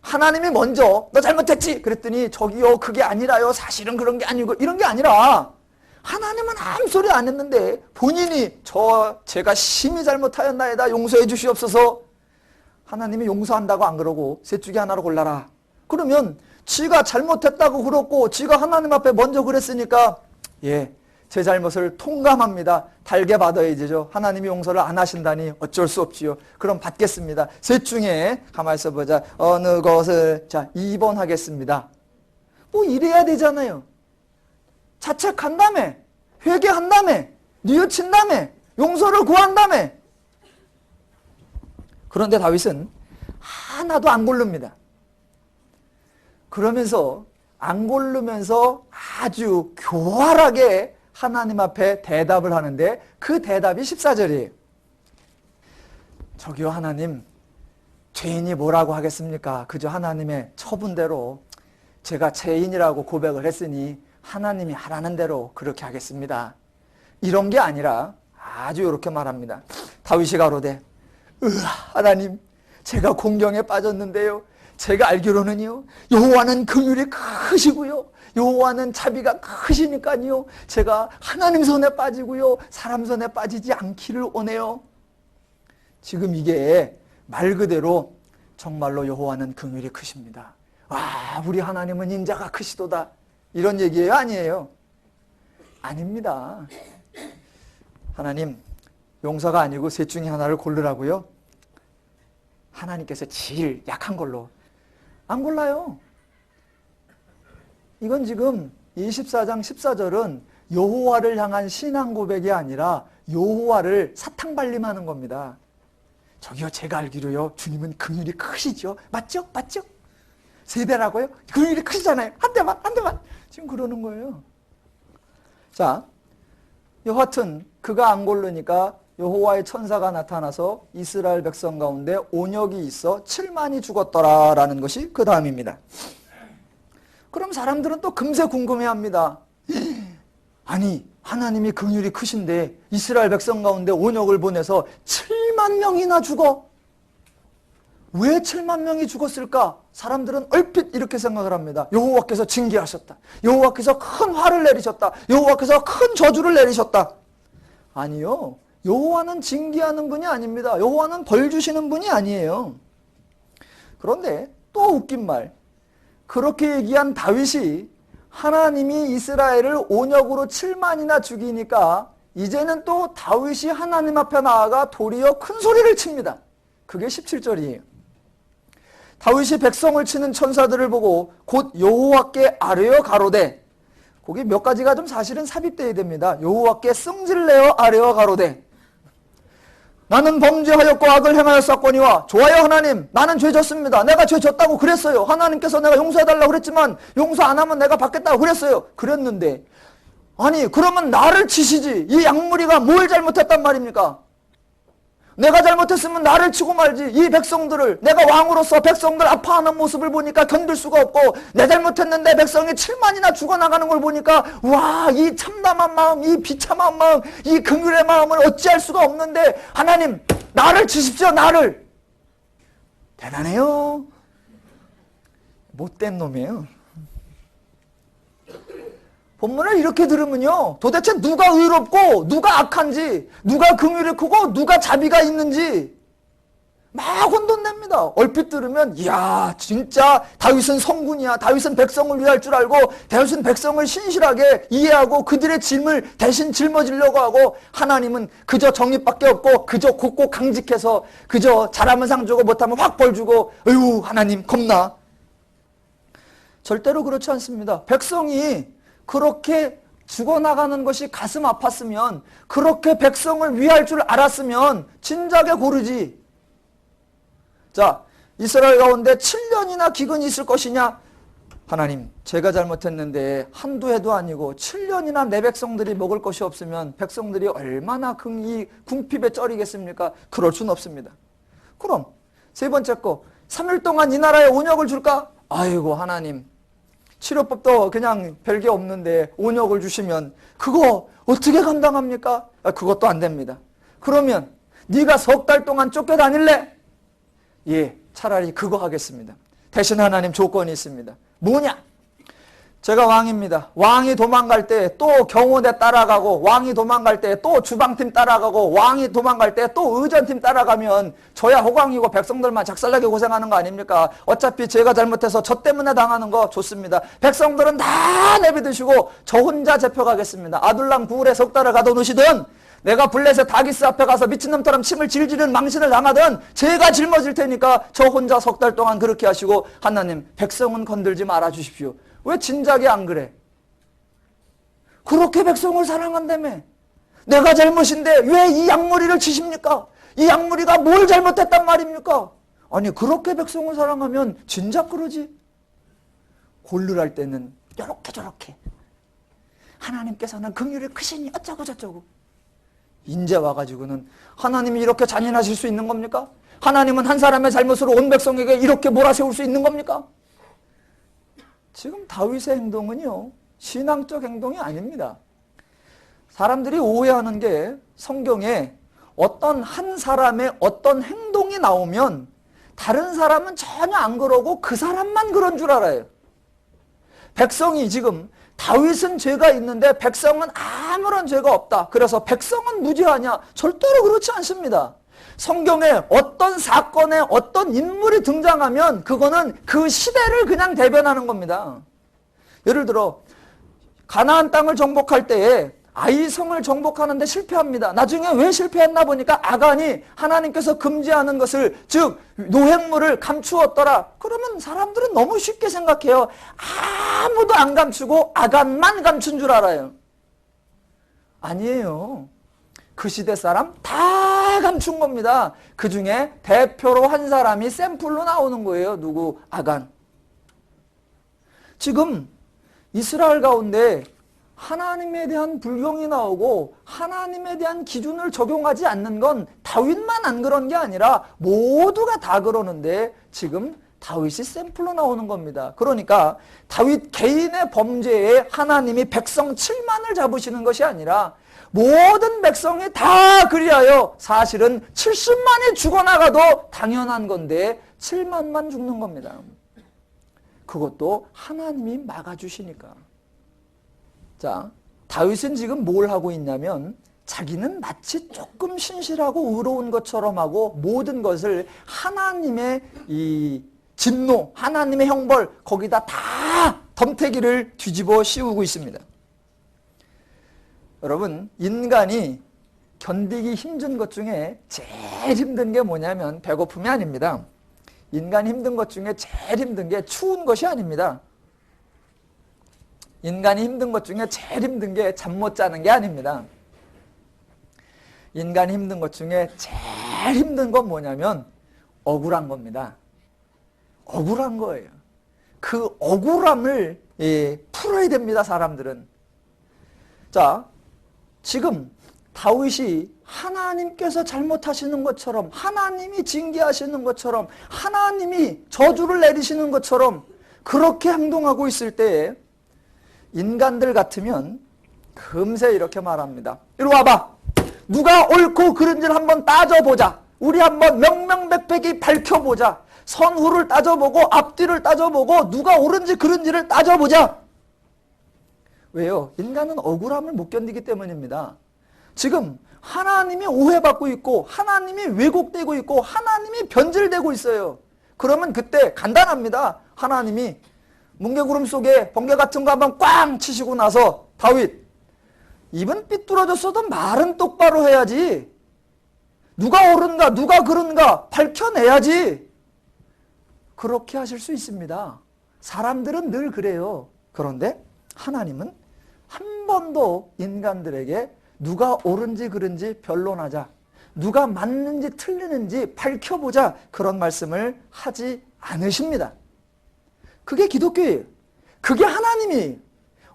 하나님이 먼저 너 잘못했지 그랬더니 저기요 그게 아니라요 사실은 그런 게 아니고 이런 게 아니라 하나님은 아무 소리 안 했는데 본인이 제가 심히 잘못하였나이다 용서해 주시옵소서. 하나님이 용서한다고 안 그러고 셋 중에 하나를 골라라. 그러면 지가 잘못했다고 그렇고 지가 하나님 앞에 먼저 그랬으니까 제 잘못을 통감합니다. 달게 받아야죠. 하나님이 용서를 안 하신다니 어쩔 수 없지요. 그럼 받겠습니다. 셋 중에 가만히 있어보자. 어느 것을 2번 하겠습니다. 뭐 이래야 되잖아요. 자책한 다음에 회개한 다음에 뉘우친 다음에 용서를 구한 다음에. 그런데 다윗은 하나도 안 고릅니다. 그러면서 안 고르면서 아주 교활하게 하나님 앞에 대답을 하는데 그 대답이 14절이에요. 저기요 하나님, 죄인이 뭐라고 하겠습니까? 그저 하나님의 처분대로 제가 죄인이라고 고백을 했으니 하나님이 하라는 대로 그렇게 하겠습니다. 이런 게 아니라 아주 이렇게 말합니다. 다윗이 가로되 하나님 제가 공경에 빠졌는데요. 제가 알기로는요 여호와는 긍휼이 크시고요 여호와는 자비가 크시니까요 제가 하나님 손에 빠지고요 사람 손에 빠지지 않기를 원해요. 지금 이게 말 그대로 정말로 여호와는 긍휼이 크십니다. 와 우리 하나님은 인자가 크시도다 이런 얘기예요 아니에요? 아닙니다. 하나님 용서가 아니고 셋 중에 하나를 고르라고요? 하나님께서 제일 약한 걸로 안 골라요. 이건 지금 24장 14절은 여호와를 향한 신앙 고백이 아니라 여호와를 사탕발림하는 겁니다. 저기요 제가 알기로요 주님은 긍휼이 크시죠. 맞죠? 맞죠? 세배라고요? 긍휼이 크시잖아요. 한 대만 지금 그러는 거예요. 자, 여하튼 그가 안 고르니까 여호와의 천사가 나타나서 이스라엘 백성 가운데 온역이 있어 7만이 죽었더라라는 것이 그 다음입니다. 그럼 사람들은 또 금세 궁금해합니다. 아니 하나님이 긍휼이 크신데 이스라엘 백성 가운데 온역을 보내서 7만 명이나 죽어? 왜 7만 명이 죽었을까? 사람들은 얼핏 이렇게 생각을 합니다. 여호와께서 징계하셨다. 여호와께서 큰 화를 내리셨다. 여호와께서 큰 저주를 내리셨다. 아니요. 여호와는 징계하는 분이 아닙니다. 여호와는 벌 주시는 분이 아니에요. 그런데 또 웃긴 말. 그렇게 얘기한 다윗이 하나님이 이스라엘을 온역으로 7만이나 죽이니까 이제는 또 다윗이 하나님 앞에 나아가 도리어 큰 소리를 칩니다. 그게 17절이에요. 다윗이 백성을 치는 천사들을 보고 곧 여호와께 아뢰어 가로되 거기 몇 가지가 좀 사실은 삽입되어야 됩니다. 여호와께 승질내어 아뢰어 가로되 나는 범죄하였고 악을 행하였사거니와 좋아요 하나님 나는 죄 졌습니다. 내가 죄 졌다고 그랬어요. 하나님께서 내가 용서해달라고 그랬지만 용서 안 하면 내가 받겠다고 그랬어요. 그랬는데 아니 그러면 나를 치시지 이 양무리가 뭘 잘못했단 말입니까? 내가 잘못했으면 나를 치고 말지 이 백성들을 내가 왕으로서 백성들 아파하는 모습을 보니까 견딜 수가 없고 내 잘못했는데 백성이 7만이나 죽어나가는 걸 보니까 와 이 참담한 마음 이 비참한 마음 이 긍휼의 마음을 어찌할 수가 없는데 하나님 나를 치십시오 나를. 대단해요. 못된 놈이에요. 본문을 이렇게 들으면요 도대체 누가 의롭고 누가 악한지 누가 긍휼이 크고 누가 자비가 있는지 막 혼돈냅니다. 얼핏 들으면 이야 진짜 다윗은 성군이야. 다윗은 백성을 위할 줄 알고 다윗은 백성을 신실하게 이해하고 그들의 짐을 대신 짊어지려고 하고 하나님은 그저 정의밖에 없고 그저 곱고 강직해서 그저 잘하면 상 주고 못하면 확 벌 주고 어휴 하나님 겁나. 절대로 그렇지 않습니다. 백성이 그렇게 죽어나가는 것이 가슴 아팠으면, 그렇게 백성을 위할 줄 알았으면 진작에 고르지. 자, 이스라엘 가운데 7년이나 기근이 있을 것이냐? 하나님, 제가 잘못했는데 한두 해도 아니고 7년이나 내 백성들이 먹을 것이 없으면 백성들이 얼마나 이 궁핍에 쩔이겠습니까? 그럴 수는 없습니다. 그럼 세 번째 거, 3일 동안 이 나라에 온역을 줄까? 아이고 하나님, 치료법도 그냥 별게 없는데 온역을 주시면 그거 어떻게 감당합니까? 그것도 안 됩니다. 그러면 네가 3달 동안 쫓겨다닐래? 예, 차라리 그거 하겠습니다. 대신 하나님 조건이 있습니다. 뭐냐? 제가 왕입니다. 왕이 도망갈 때 또 경호대 따라가고, 왕이 도망갈 때 또 주방팀 따라가고, 왕이 도망갈 때 또 의전팀 따라가면 저야 호강이고 백성들만 작살나게 고생하는 거 아닙니까? 어차피 제가 잘못해서 저 때문에 당하는 거 좋습니다. 백성들은 다 내비두시고 저 혼자 잡혀가겠습니다. 아둘람 구울에 3달을 가둬놓으시든, 내가 블레셋 다기스 앞에 가서 미친놈처럼 침을 질질은 망신을 당하든 제가 짊어질 테니까 저 혼자 3달 동안 그렇게 하시고, 하나님 백성은 건들지 말아 주십시오. 왜 진작에 안 그래? 그렇게 백성을 사랑한다며. 내가 잘못인데 왜 이 양머리를 치십니까? 이 양머리가 뭘 잘못했단 말입니까? 아니, 그렇게 백성을 사랑하면 진작 그러지. 골르할 때는 요렇게 저렇게, 하나님께서는 긍휼이 크시니 어쩌고 저쩌고. 인제 와가지고는 하나님이 이렇게 잔인하실 수 있는 겁니까? 하나님은 한 사람의 잘못으로 온 백성에게 이렇게 몰아세울 수 있는 겁니까? 지금 다윗의 행동은요, 신앙적 행동이 아닙니다. 사람들이 오해하는 게, 성경에 어떤 한 사람의 어떤 행동이 나오면 다른 사람은 전혀 안 그러고 그 사람만 그런 줄 알아요. 백성이 지금 다윗은 죄가 있는데 백성은 아무런 죄가 없다, 그래서 백성은 무죄하냐? 절대로 그렇지 않습니다. 성경에 어떤 사건에 어떤 인물이 등장하면 그거는 그 시대를 그냥 대변하는 겁니다. 예를 들어 가나안 땅을 정복할 때에 아이성을 정복하는데 실패합니다. 나중에 왜 실패했나 보니까 아간이 하나님께서 금지하는 것을, 즉 노획물을 감추었더라. 그러면 사람들은 너무 쉽게 생각해요. 아무도 안 감추고 아간만 감춘 줄 알아요. 아니에요. 그 시대 사람 다 감춘 겁니다. 그 중에 대표로 한 사람이 샘플로 나오는 거예요. 누구? 아간. 지금 이스라엘 가운데 하나님에 대한 불경이 나오고 하나님에 대한 기준을 적용하지 않는 건 다윗만 안 그런 게 아니라 모두가 다 그러는데, 지금 다윗이 샘플로 나오는 겁니다. 그러니까 다윗 개인의 범죄에 하나님이 백성 7만을 잡으시는 것이 아니라 모든 백성이 다 그리하여 사실은 70만이 죽어나가도 당연한 건데 7만만 죽는 겁니다. 그것도 하나님이 막아주시니까. 자, 다윗은 지금 뭘 하고 있냐면, 자기는 마치 조금 신실하고 의로운 것처럼 하고 모든 것을 하나님의 이 진노, 하나님의 형벌, 거기다 다 덤태기를 뒤집어 씌우고 있습니다. 여러분, 인간이 견디기 힘든 것 중에 제일 힘든 게 뭐냐면 배고픔이 아닙니다. 인간이 힘든 것 중에 제일 힘든 게 추운 것이 아닙니다. 인간이 힘든 것 중에 제일 힘든 게 잠 못 자는 게 아닙니다. 인간이 힘든 것 중에 제일 힘든 건 뭐냐면 억울한 겁니다. 억울한 거예요. 그 억울함을 풀어야 됩니다, 사람들은. 자, 지금 다윗이 하나님께서 잘못하시는 것처럼, 하나님이 징계하시는 것처럼, 하나님이 저주를 내리시는 것처럼 그렇게 행동하고 있을 때에 인간들 같으면 금세 이렇게 말합니다. 이리 와봐. 누가 옳고 그른지를 한번 따져보자. 우리 한번 명명백백히 밝혀보자. 선후를 따져보고 앞뒤를 따져보고 누가 옳은지 그른지를 따져보자. 왜요? 인간은 억울함을 못 견디기 때문입니다. 지금 하나님이 오해받고 있고 하나님이 왜곡되고 있고 하나님이 변질되고 있어요. 그러면 그때 간단합니다. 하나님이 뭉게구름 속에 번개 같은 거 한번 꽝 치시고 나서, 다윗, 입은 삐뚤어졌어도 말은 똑바로 해야지. 누가 옳은가 누가 그른가 밝혀내야지. 그렇게 하실 수 있습니다. 사람들은 늘 그래요. 그런데 하나님은 한 번도 인간들에게 누가 옳은지 그른지 변론하자, 누가 맞는지 틀리는지 밝혀보자, 그런 말씀을 하지 않으십니다. 그게 기독교예요. 그게 하나님이에요.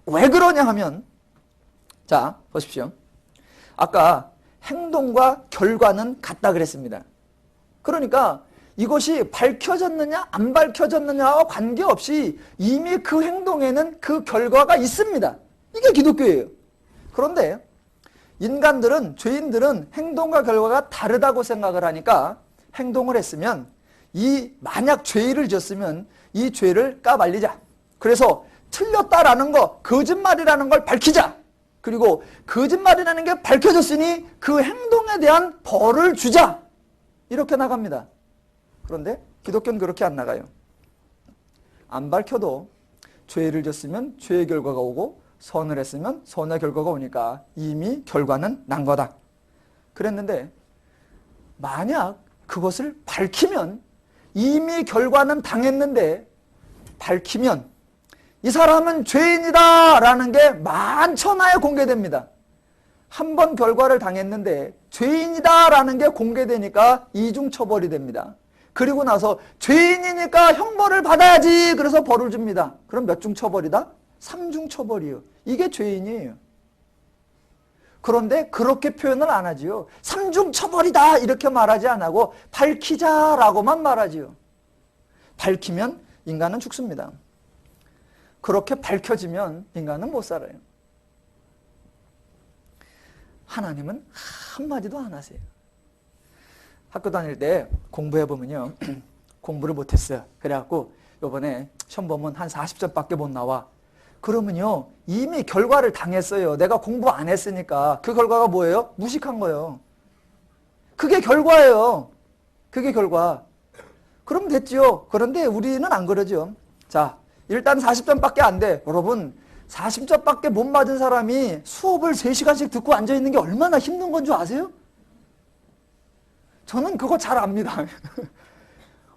왜 그러냐 하면, 자 보십시오. 아까 행동과 결과는 같다 그랬습니다. 그러니까 이것이 밝혀졌느냐 안 밝혀졌느냐와 관계없이 이미 그 행동에는 그 결과가 있습니다. 이게 기독교예요. 그런데 인간들은, 죄인들은 행동과 결과가 다르다고 생각을 하니까 행동을 했으면, 만약 죄를 지었으면 이 죄를 까발리자. 그래서 틀렸다라는 거, 거짓말이라는 걸 밝히자. 그리고 거짓말이라는 게 밝혀졌으니 그 행동에 대한 벌을 주자. 이렇게 나갑니다. 그런데 기독교는 그렇게 안 나가요. 안 밝혀도 죄를 졌으면 죄의 결과가 오고, 선을 했으면 선의 결과가 오니까 이미 결과는 난 거다. 그랬는데 만약 그것을 밝히면, 이미 결과는 당했는데 밝히면 이 사람은 죄인이다 라는 게 만천하에 공개됩니다. 한 번 결과를 당했는데 죄인이다 라는 게 공개되니까 이중처벌이 됩니다. 그리고 나서 죄인이니까 형벌을 받아야지, 그래서 벌을 줍니다. 그럼 몇 중 처벌이다? 3중 처벌이요. 이게 죄인이에요. 그런데 그렇게 표현을 안 하지요. 3중 처벌이다 이렇게 말하지 안 하고 밝히자라고만 말하지요. 밝히면 인간은 죽습니다. 그렇게 밝혀지면 인간은 못 살아요. 하나님은 한마디도 안 하세요. 학교 다닐 때 공부해보면요. 공부를 못했어요. 그래갖고 요번에 시험 보면 한 40점밖에 못 나와. 그러면요, 이미 결과를 당했어요. 내가 공부 안 했으니까. 그 결과가 뭐예요? 무식한 거예요. 그게 결과예요. 그게 결과. 그럼 됐죠. 그런데 우리는 안 그러죠. 자, 일단 40점밖에 안 돼. 여러분, 40점밖에 못 맞은 사람이 수업을 3시간씩 듣고 앉아있는 게 얼마나 힘든 건 줄 아세요? 저는 그거 잘 압니다.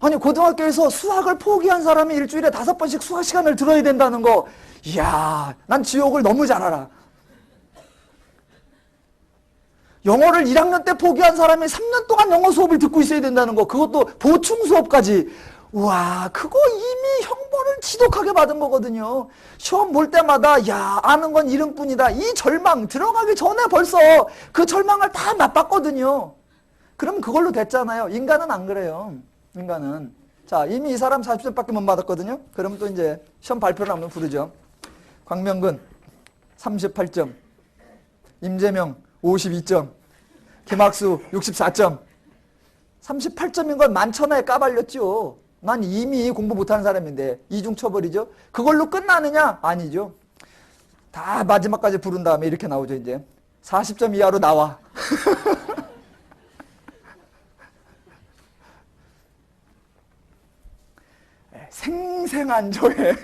아니, 고등학교에서 수학을 포기한 사람이 일주일에 5번씩 수학 시간을 들어야 된다는 거, 이야, 난 지옥을 너무 잘 알아. 영어를 1학년 때 포기한 사람이 3년 동안 영어 수업을 듣고 있어야 된다는 거, 그것도 보충 수업까지. 우와, 그거 이미 형벌을 지독하게 받은 거거든요. 시험 볼 때마다, 야, 아는 건 이름뿐이다. 이 절망, 들어가기 전에 벌써 그 절망을 다 맛봤거든요. 그럼 그걸로 됐잖아요. 인간은 안 그래요. 인간은. 자, 이미 이 사람 40점밖에 못 받았거든요. 그럼 또 이제 시험 발표를 한번 부르죠. 광명근 38점, 임재명 52점, 김학수 64점. 38점인 건 만천하에 까발렸죠. 난 이미 공부 못하는 사람인데 이중처벌이죠. 그걸로 끝나느냐? 아니죠. 다 마지막까지 부른 다음에 이렇게 나오죠. 이제 40점 이하로 나와. 생생한 조회.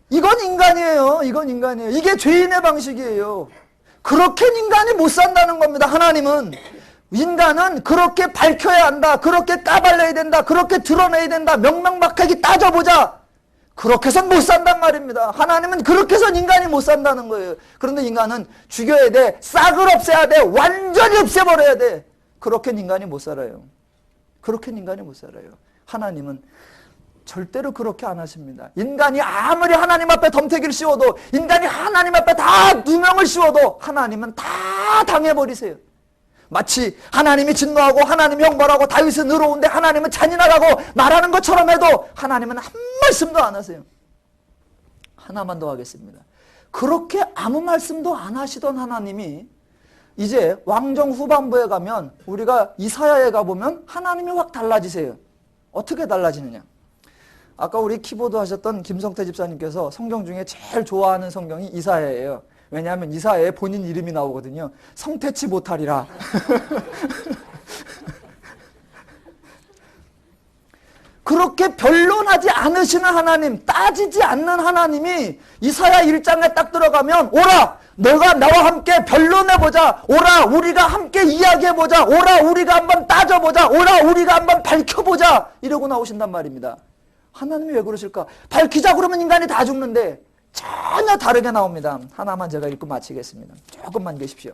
이건 인간이에요. 이건 인간이에요. 이게 죄인의 방식이에요. 그렇게 인간이 못 산다는 겁니다. 하나님은. 인간은 그렇게 밝혀야 한다. 그렇게 까발려야 된다. 그렇게 드러내야 된다. 명명백백히 따져보자. 그렇게 해선 못 산단 말입니다. 하나님은 그렇게 해선 인간이 못 산다는 거예요. 그런데 인간은 죽여야 돼. 싹을 없애야 돼. 완전히 없애버려야 돼. 그렇게는 인간이 못 살아요. 그렇게는 인간이 못 살아요. 하나님은 절대로 그렇게 안 하십니다. 인간이 아무리 하나님 앞에 덤태기를 씌워도, 인간이 하나님 앞에 다 누명을 씌워도 하나님은 다 당해버리세요. 마치 하나님이 진노하고 하나님이 형벌하고 다윗은 의로운데 하나님은 잔인하다고 말하는 것처럼 해도 하나님은 한 말씀도 안 하세요. 하나만 더 하겠습니다. 그렇게 아무 말씀도 안 하시던 하나님이 이제 왕정 후반부에 가면, 우리가 이사야에 가보면 하나님이 확 달라지세요. 어떻게 달라지느냐? 아까 우리 키보드 하셨던 김성태 집사님께서 성경 중에 제일 좋아하는 성경이 이사야예요. 왜냐하면 이사야에 본인 이름이 나오거든요. 성태치 못하리라. 그렇게 변론하지 않으시는 하나님, 따지지 않는 하나님이 이사야 1장에 딱 들어가면, 오라! 너가 나와 함께 변론해보자. 오라! 우리가 함께 이야기해보자. 오라! 우리가 한번 따져보자. 오라! 우리가 한번 밝혀보자. 이러고 나오신단 말입니다. 하나님이 왜 그러실까? 밝히자 그러면 인간이 다 죽는데, 전혀 다르게 나옵니다. 하나만 제가 읽고 마치겠습니다. 조금만 계십시오.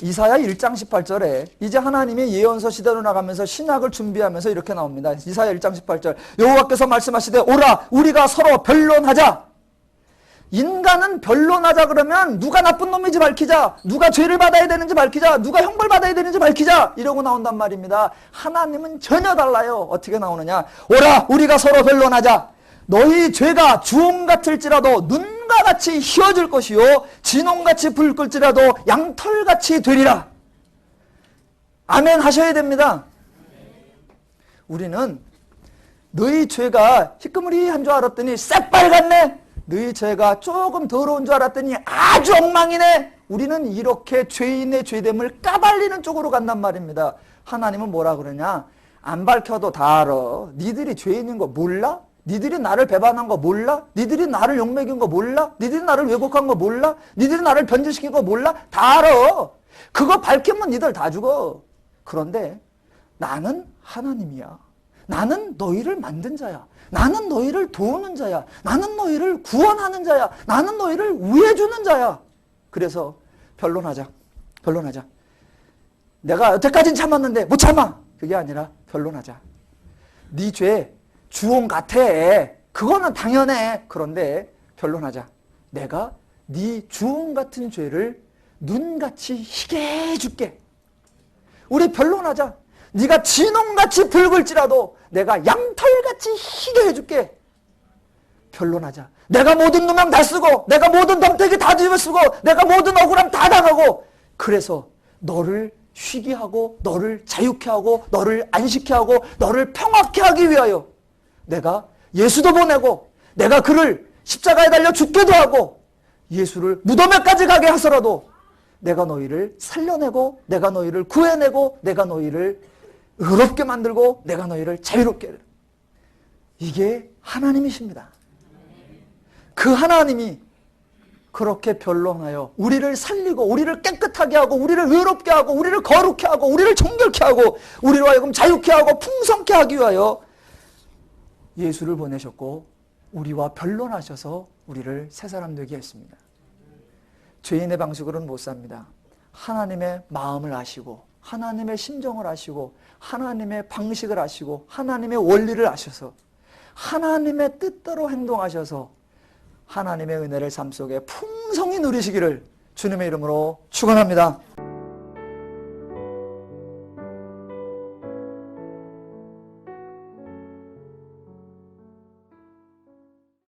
이사야 1장 18절에 이제 하나님이 예언서 시대로 나가면서 신학을 준비하면서 이렇게 나옵니다. 이사야 1장 18절 여호와께서 말씀하시되 오라 우리가 서로 변론하자. 인간은 변론하자 그러면 누가 나쁜 놈인지 밝히자, 누가 죄를 받아야 되는지 밝히자, 누가 형벌 받아야 되는지 밝히자 이러고 나온단 말입니다. 하나님은 전혀 달라요. 어떻게 나오느냐, 오라 우리가 서로 변론하자. 너희 죄가 주홍 같을지라도 눈과 같이 희어질 것이요 진홍같이 붉을지라도 양털같이 되리라. 아멘 하셔야 됩니다. 우리는 너희 죄가 희끄무리한 줄 알았더니 새빨갛네, 너희 죄가 조금 더러운 줄 알았더니 아주 엉망이네. 우리는 이렇게 죄인의 죄됨을 까발리는 쪽으로 간단 말입니다. 하나님은 뭐라 그러냐, 안 밝혀도 다 알아. 니들이 죄인인 거 몰라? 니들이 나를 배반한 거 몰라? 니들이 나를 욕먹인 거 몰라? 니들이 나를 왜곡한 거 몰라? 니들이 나를 변질시킨 거 몰라? 다 알아. 그거 밝히면 니들 다 죽어. 그런데 나는 하나님이야. 나는 너희를 만든 자야. 나는 너희를 도우는 자야. 나는 너희를 구원하는 자야. 나는 너희를 위해주는 자야. 그래서 변론하자. 변론하자. 내가 여태까진 참았는데 못 참아. 그게 아니라 변론하자. 네 죄 주홍 같아. 그거는 당연해. 그런데 변론하자. 내가 네 주홍 같은 죄를 눈같이 희게 해줄게. 우리 변론하자. 네가 진홍같이 붉을지라도 내가 양털같이 희게 해줄게. 변론하자. 내가 모든 누명 다 쓰고 내가 모든 덤태기 다 뒤집어 쓰고 내가 모든 억울함 다 당하고 그래서 너를 쉬게 하고 너를 자유케 하고 너를 안식케 하고 너를 평화케 하기 위하여 내가 예수도 보내고 내가 그를 십자가에 달려 죽게도 하고 예수를 무덤에까지 가게 하서라도 내가 너희를 살려내고 내가 너희를 구해내고 내가 너희를 의롭게 만들고 내가 너희를 자유롭게 해. 이게 하나님이십니다. 그 하나님이 그렇게 변론하여 우리를 살리고 우리를 깨끗하게 하고 우리를 의롭게 하고 우리를 거룩해 하고 우리를 정결케 하고 우리로 하여금 자유케 하고 풍성케 하기 위하여 예수를 보내셨고 우리와 변론하셔서 우리를 새 사람 되게 했습니다. 죄인의 방식으로는 못 삽니다. 하나님의 마음을 아시고 하나님의 심정을 아시고 하나님의 방식을 아시고 하나님의 원리를 아셔서 하나님의 뜻대로 행동하셔서 하나님의 은혜를 삶 속에 풍성히 누리시기를 주님의 이름으로 축원합니다.